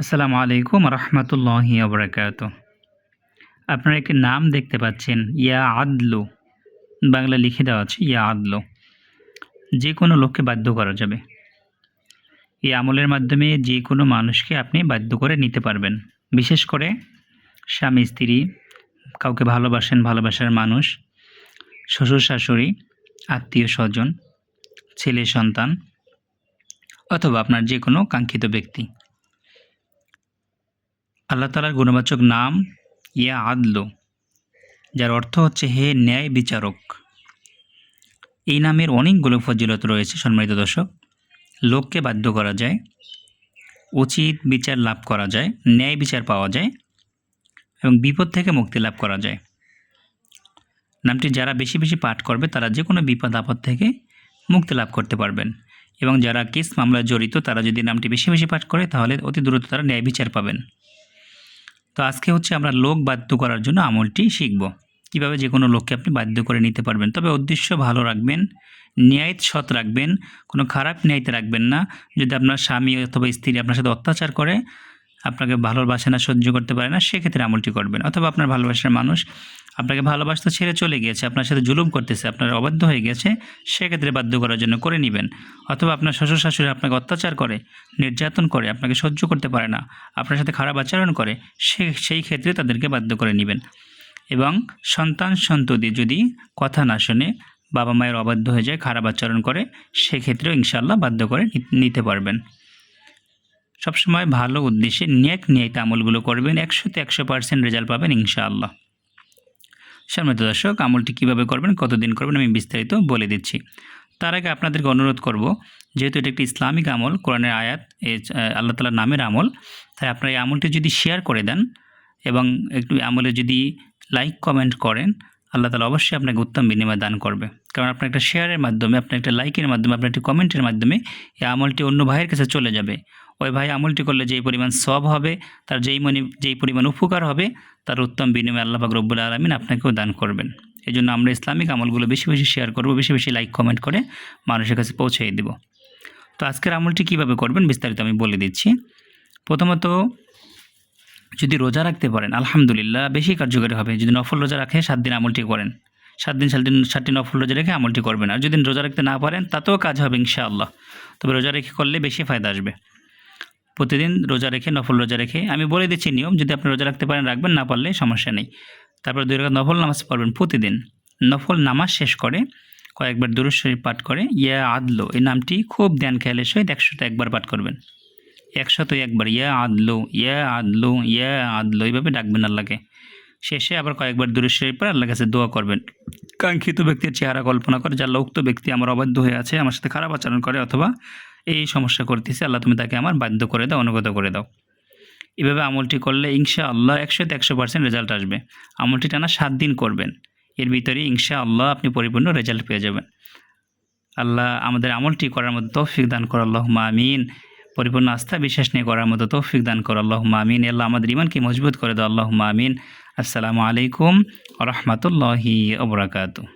আসসালামু আলাইকুম রহমতুল্লাহি ওবরাকাত। আপনারা একটি নাম দেখতে পাচ্ছেন, ইয়া আদলু। বাংলা লিখে দেওয়া আছে ইয়া আদলু। যে কোনো লোককে বাধ্য করা যাবে। এই আমলের মাধ্যমে যে কোনো মানুষকে আপনি বাধ্য করে নিতে পারবেন। বিশেষ করে স্বামী স্ত্রী, কাউকে ভালোবাসেন, ভালোবাসার মানুষ, শ্বশুর শাশুড়ি, আত্মীয় স্বজন, ছেলে সন্তান, অথবা আপনার যে কোনো কাঙ্ক্ষিত ব্যক্তি। আল্লাহ তাআলার গুণবাচক নাম ইয়া আদলু, যার অর্থ হচ্ছে হে ন্যায় বিচারক। এই নামের অনেকগুলো ফজিলত রয়েছে সম্মানিত দর্শক। লোককে বাধ্য করা যায়, উচিত বিচার লাভ করা যায়, ন্যায় বিচার পাওয়া যায় এবং বিপদ থেকে মুক্তি লাভ করা যায়। নামটি যারা বেশি বেশি পাঠ করবে তারা যে কোনো বিপদ আপদ থেকে মুক্তি লাভ করতে পারবেন এবং যারা কেস মামলায় জড়িত তারা যদি নামটি বেশি বেশি পাঠ করে তাহলে অতি দ্রুত তারা ন্যায় বিচার পাবেন। তো আজকে হচ্ছে আমরা লোক বাধ্য করার জন্য আমলটি শিখব, কীভাবে যে কোনো লোককে আপনি বাধ্য করে নিতে পারবেন। তবে উদ্দেশ্য ভালো রাখবেন, ন্যায় সৎ রাখবেন, কোনো খারাপ ন্যায়তে রাখবেন না। যদি আপনার স্বামী অথবা স্ত্রী আপনার সাথে অত্যাচার করে, আপনাকে ভালোবাসে না, সহ্য করতে পারে না, সেক্ষেত্রে আমলটি করবেন। অথবা আপনার ভালোবাসার মানুষ আপনাকে ভালোবাসতে ছেড়ে চলে গিয়েছে, আপনার সাথে জুলুম করতেছে, আপনার অবাধ্য হয়ে গেছে, সেক্ষেত্রে বাধ্য করার জন্য করে নেবেন। অথবা আপনার শ্বশুর শাশুড়ি আপনাকে অত্যাচার করে, নির্যাতন করে, আপনাকে সহ্য করতে পারে না, আপনার সাথে খারাপ আচরণ করে, সেই ক্ষেত্রে তাদেরকে বাধ্য করে নেবেন। এবং সন্তান সন্ততি যদি কথা না শোনে, বাবা মায়ের অবাধ্য হয়ে যায়, খারাপ আচরণ করে, সেক্ষেত্রেও ইনশাআল্লাহ বাধ্য করে নিতে পারবেন। সবসময় ভালো উদ্দেশ্যে ন্যায়তে আমলগুলো করবেন, 100তে 100% রেজাল্ট পাবেন ইনশাআল্লাহ। সম্মানিত দর্শক, আমলটি কীভাবে করবেন, কতদিন করবেন আমি বিস্তারিত বলে দিচ্ছি। তার আগে আপনাদেরকে অনুরোধ করব, যেহেতু এটা একটি ইসলামিক আমল, কোরআনের আয়াত, আল্লাহ তাআলার নামের আমল, তাই আপনারা এই আমলটি যদি শেয়ার করে দেন এবং একটু আমলে যদি লাইক কমেন্ট করেন, আল্লাহ তাআলা অবশ্যই আপনাকে উত্তম বিনিময় দান করবে। কারণ আপনার একটা শেয়ারের মাধ্যমে, আপনার একটা লাইকের মাধ্যমে, আপনার একটি কমেন্টের মাধ্যমে এই আমলটি অন্য ভাইয়ের কাছে চলে যাবে। ওই ভাই আমলটি করলে যেই পরিমাণ সওয়াব হবে, তার যেই পরিমাণ উপকার হবে, তার উত্তম বিনিময় আল্লাহ পাক রব্বুল আলামিন আপনাকেও দান করবেন। এই জন্য আমরা ইসলামিক আমলগুলো বেশি বেশি শেয়ার করব, বেশি বেশি লাইক কমেন্ট করে মানুষের কাছে পৌঁছিয়ে দেব। তো আজকের আমলটি কীভাবে করবেন বিস্তারিত আমি বলে দিচ্ছি। প্রথমত, যদি রোজা রাখতে পারেন আলহামদুলিল্লাহ বেশি কার্যকরী হবে। যদি নফল রোজা রাখে 7 দিন আমলটি করেন, 7টি নফল রোজা রেখে আমলটি করবেন। আর যদি রোজা রাখতে না পারেন তাতেও কাজ হবে ইনশাআল্লাহ, তবে রোজা রেখে করলে বেশি ফায়দা আসবে। প্রতিদিন রোজা রেখে, নফল রোজা রেখে, আমি বলে দিচ্ছি নিয়ম, যদি আপনি রোজা রাখতে পারেন রাখবেন, না পারলে সমস্যা নেই। তারপর 2 রাকাত নফল নামাজ পড়বেন প্রতিদিন। নফল নামাজ শেষ করে কয়েকবার দুরূদ শরীফ পাঠ করে ইয়া আদলু, এই নামটি খুব ধ্যান খেয়ালের সহিত 100তে একবার পাঠ করবেন। 101 বার ইয়া আদলু, ইয়া আদলু, ইয়া আদলু, এইভাবে ডাকবেন আল্লাহকে। শেষে আবার কয়েকবার দুরূদ শরীফ পড়ে আল্লাহর কাছে দোয়া করবেন। কাঙ্ক্ষিত ব্যক্তির চেহারা কল্পনা করে, যে আল্লাহ উক্ত ব্যক্তি আমার অবাধ্য হয়ে আছে, আমার সাথে খারাপ আচরণ করে, অথবা এই সমস্যা করতেছে, আল্লাহ তুমি তাকে আমার বাধ্য করে দাও, অনুগত করে দাও। এভাবে আমলটি করলে ইনশাআল্লাহ 100তে 100% রেজাল্ট আসবে। আমলটি টানা 7 দিন করবেন, এর ভিতরে ইনশাআল্লাহ আপনি পরিপূর্ণ রেজাল্ট পেয়ে যাবেন। আল্লাহ আমাদের আমলটি করার মতো তৌফিক দান করো, আল্লাহুম্মা আমিন। পরিপূর্ণ আস্থা বিশ্বাস নিয়ে করার মতো তৌফিক দান করো, আল্লাহুম্মা আমিন। আল্লাহ আমাদের ঈমানকে মজবুত করে দাও, আল্লাহুম্মা আমিন। আসসালামু আলাইকুম ওয়া রাহমাতুল্লাহি ওয়া বারাকাতুহু।